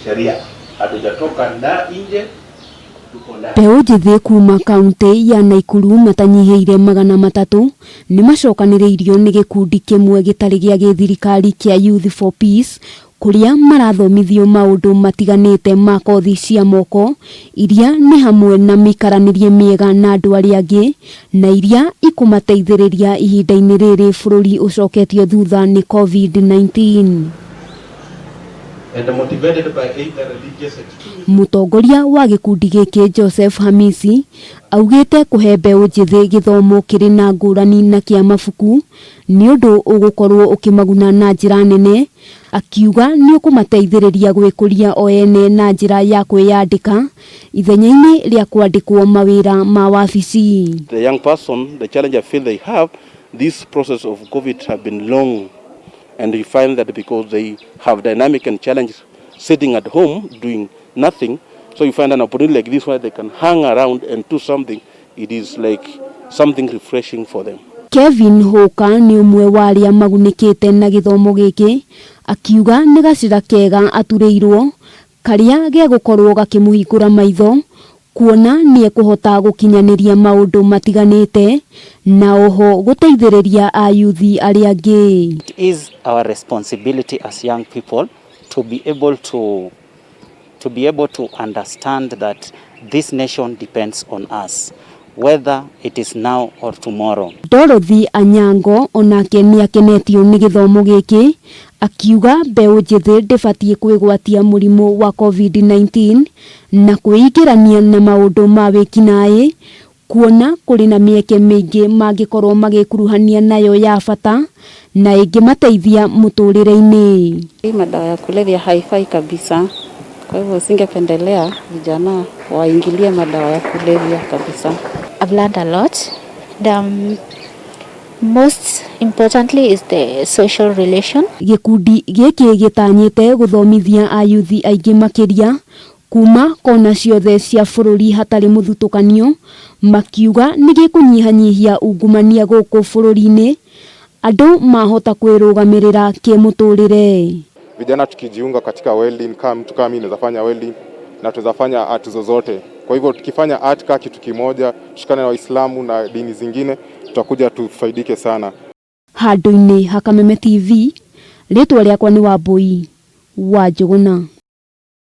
sheria. Hatujatoka na nje. Mbeu njithi kuuma kaunti ya Nakuru matanyihĩire 300 nĩ macokanĩrĩirio nĩ gikundi kimwe gĩtarĩ gĩa gĩthirikari kĩa Youth for Peace kuria marathomithio maũndũ matiganĩte ma kothi cia moko iria nĩ hamwe na mĩikaranĩrie mĩega na andũ arĩa angĩ na iria ikumateithiriria ihinda-inĩ rĩrĩ bũrũri ũcoketio thutha nĩ COVID-19. Mũtongoria wa gikundi gĩkĩ Joseph Hamisi augĩte kũhe mbeũ njithi gĩthomo kĩrĩ na ngũrani na kĩa mabuku nĩ ũndũ ũgũkorwo ũkĩmaguna na njĩra nene, akiuga nĩ ũkũmateithĩrĩria gwĩkũria o ene na njĩra ya kwĩyandĩka ithenya-inĩ rĩa kwandĩkwo mawĩra ma wabici. The young person, the challenge I feel they have, this process of COVID have been long. And you find that because they have dynamic and challenges sitting at home doing nothing, so you find an opportunity like this where they can hang around and do something. It is like something refreshing for them. Kevin Hoka nĩ ũmwe wa arĩa magunĩkĩte na gĩthomo gĩkĩ, akiuga nĩ gacĩra kega aturĩirwo karĩa gegũkorwo gakĩmũhingũra maitho kuona nĩ ekũhota gũkinyanĩria maũndũ matiganĩte na oho gũteithĩrĩria ayuthi arĩa angĩ. It is our responsibility as young people to be able to understand that this nation depends on us, whether it is now or tomorrow. Dorothy Anyango onake nĩ akenetio nĩ gĩthomo gĩkĩ, akiuga mbeũ njithi ndĩbatiĩ kwĩgwatia mũrimũ wa COVID-19 na kwĩingĩrania na maũndũ ma wĩkinaĩ kuona kũrĩ na mĩeke mĩingĩ mangĩkorwo magĩkuruhania nayo ya bata na ĩngĩmateithia mũtũrĩre-inĩ. Madawa ya kulevya haifai kabisa. Kwa hivyo singependelea vijana waingilie madawa ya kulevya kabisa. I've learned a lot. Most importantly is the social relation. Gikundi gĩkĩ gĩtanyĩte gũthomithia ayuthi aingĩ makĩria kuma kona ciothe cia bũrũri hatarĩ mũthutũkanio, makiuga nĩ gĩkũnyihanyihia ungumania gũkũ bũrũri-inĩ, andũ mahota kwĩrũgamĩrĩra kĩmũtũrĩre. Vijana tukijiunga katika welding, kama mtu kama mimi naweza fanya welding na tuweza fanya art zozote. Kwa hivyo tukifanya art kama kitu kimoja, tushikane na Waislamu na dini zingine, tutakuja tufaidike sana. Handũ-inĩ ha Kameme TV, rĩtwa rĩakwa nĩ Mbeu wa Njuguna.